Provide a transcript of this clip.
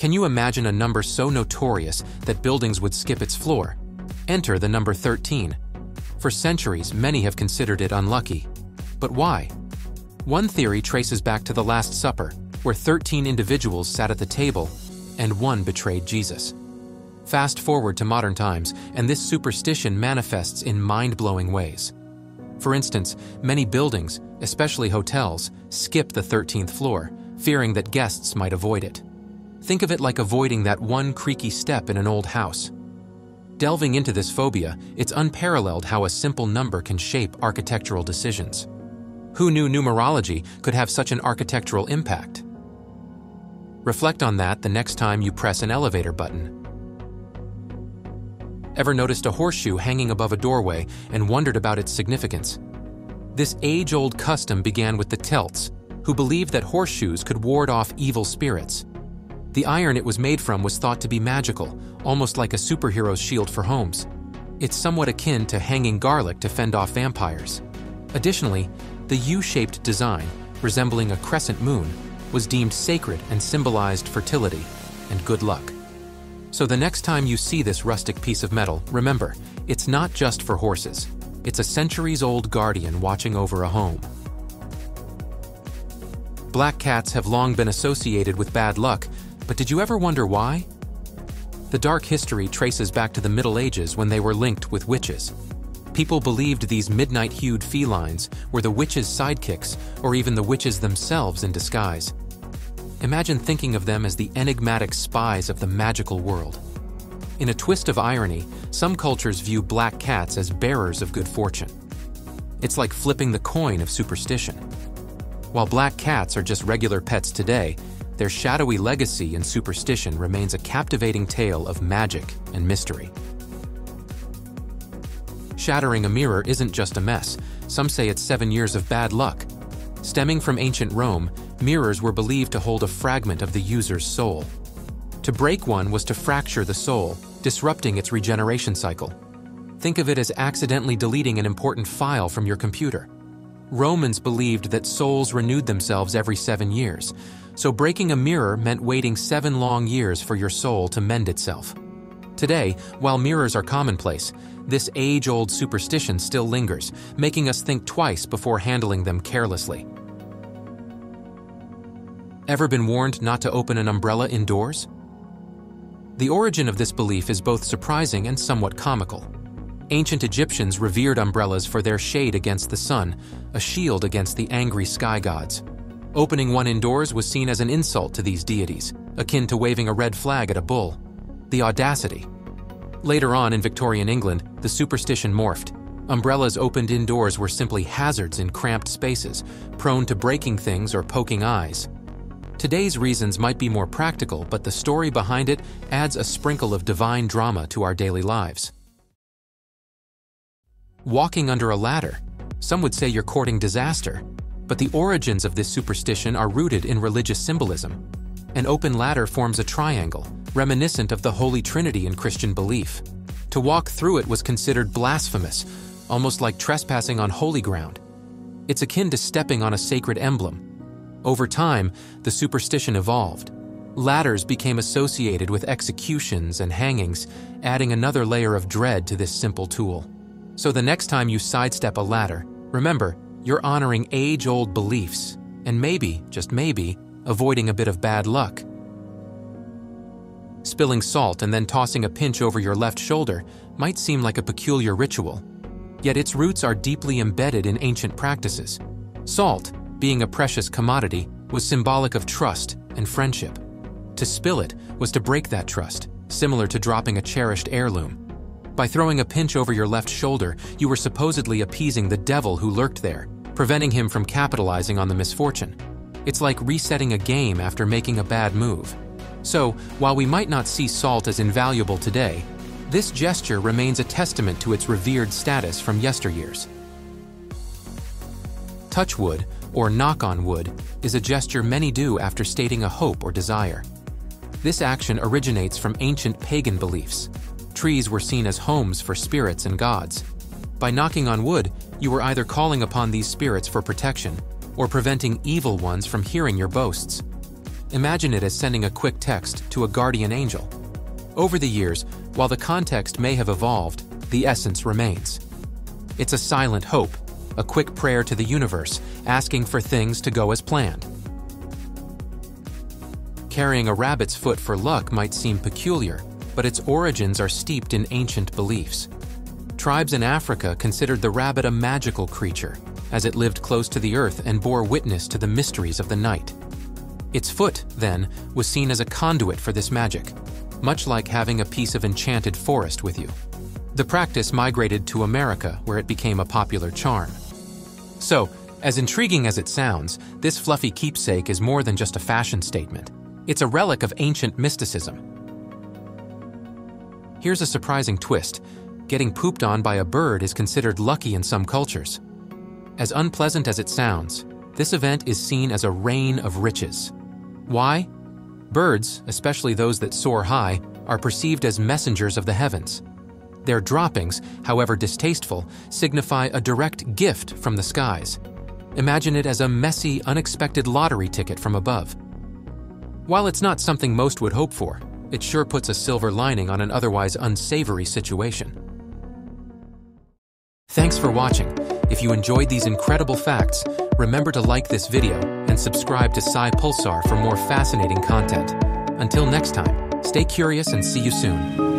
Can you imagine a number so notorious that buildings would skip its floor? Enter the number 13. For centuries, many have considered it unlucky. But why? One theory traces back to the Last Supper, where 13 individuals sat at the table and one betrayed Jesus. Fast forward to modern times, and this superstition manifests in mind-blowing ways. For instance, many buildings, especially hotels, skip the 13th floor, fearing that guests might avoid it. Think of it like avoiding that one creaky step in an old house. Delving into this phobia, it's unparalleled how a simple number can shape architectural decisions. Who knew numerology could have such an architectural impact? Reflect on that the next time you press an elevator button. Ever noticed a horseshoe hanging above a doorway and wondered about its significance? This age-old custom began with the Celts, who believed that horseshoes could ward off evil spirits. The iron it was made from was thought to be magical, almost like a superhero's shield for homes. It's somewhat akin to hanging garlic to fend off vampires. Additionally, the U-shaped design, resembling a crescent moon, was deemed sacred and symbolized fertility and good luck. So the next time you see this rustic piece of metal, remember, it's not just for horses. It's a centuries-old guardian watching over a home. Black cats have long been associated with bad luck, but did you ever wonder why? The dark history traces back to the Middle Ages when they were linked with witches. People believed these midnight-hued felines were the witches' sidekicks or even the witches themselves in disguise. Imagine thinking of them as the enigmatic spies of the magical world. In a twist of irony, some cultures view black cats as bearers of good fortune. It's like flipping the coin of superstition. While black cats are just regular pets today, their shadowy legacy in superstition remains a captivating tale of magic and mystery. Shattering a mirror isn't just a mess. Some say it's 7 years of bad luck. Stemming from ancient Rome, mirrors were believed to hold a fragment of the user's soul. To break one was to fracture the soul, disrupting its regeneration cycle. Think of it as accidentally deleting an important file from your computer. Romans believed that souls renewed themselves every 7 years, so breaking a mirror meant waiting 7 long years for your soul to mend itself. Today, while mirrors are commonplace, this age-old superstition still lingers, making us think twice before handling them carelessly. Ever been warned not to open an umbrella indoors? The origin of this belief is both surprising and somewhat comical. Ancient Egyptians revered umbrellas for their shade against the sun, a shield against the angry sky gods. Opening one indoors was seen as an insult to these deities, akin to waving a red flag at a bull. The audacity. Later on in Victorian England, the superstition morphed. Umbrellas opened indoors were simply hazards in cramped spaces, prone to breaking things or poking eyes. Today's reasons might be more practical, but the story behind it adds a sprinkle of divine drama to our daily lives. Walking under a ladder. Some would say you're courting disaster, but the origins of this superstition are rooted in religious symbolism. An open ladder forms a triangle, reminiscent of the Holy Trinity in Christian belief. To walk through it was considered blasphemous, almost like trespassing on holy ground. It's akin to stepping on a sacred emblem. Over time, the superstition evolved. Ladders became associated with executions and hangings, adding another layer of dread to this simple tool. So the next time you sidestep a ladder, remember, you're honoring age-old beliefs, and maybe, just maybe, avoiding a bit of bad luck. Spilling salt and then tossing a pinch over your left shoulder might seem like a peculiar ritual, yet its roots are deeply embedded in ancient practices. Salt, being a precious commodity, was symbolic of trust and friendship. To spill it was to break that trust, similar to dropping a cherished heirloom. By throwing a pinch over your left shoulder, you were supposedly appeasing the devil who lurked there, preventing him from capitalizing on the misfortune. It's like resetting a game after making a bad move. So, while we might not see salt as invaluable today, this gesture remains a testament to its revered status from yesteryears. Touchwood, or knock on wood, is a gesture many do after stating a hope or desire. This action originates from ancient pagan beliefs. Trees were seen as homes for spirits and gods. By knocking on wood, you were either calling upon these spirits for protection or preventing evil ones from hearing your boasts. Imagine it as sending a quick text to a guardian angel. Over the years, while the context may have evolved, the essence remains. It's a silent hope, a quick prayer to the universe, asking for things to go as planned. Carrying a rabbit's foot for luck might seem peculiar, but its origins are steeped in ancient beliefs. Tribes in Africa considered the rabbit a magical creature, as it lived close to the earth and bore witness to the mysteries of the night. Its foot, then, was seen as a conduit for this magic, much like having a piece of enchanted forest with you. The practice migrated to America, where it became a popular charm. So, as intriguing as it sounds, this fluffy keepsake is more than just a fashion statement. It's a relic of ancient mysticism. Here's a surprising twist. Getting pooped on by a bird is considered lucky in some cultures. As unpleasant as it sounds, this event is seen as a rain of riches. Why? Birds, especially those that soar high, are perceived as messengers of the heavens. Their droppings, however distasteful, signify a direct gift from the skies. Imagine it as a messy, unexpected lottery ticket from above. While it's not something most would hope for, it sure puts a silver lining on an otherwise unsavory situation. Thanks for watching. If you enjoyed these incredible facts, remember to like this video and subscribe to SciPulsar for more fascinating content. Until next time, stay curious and see you soon.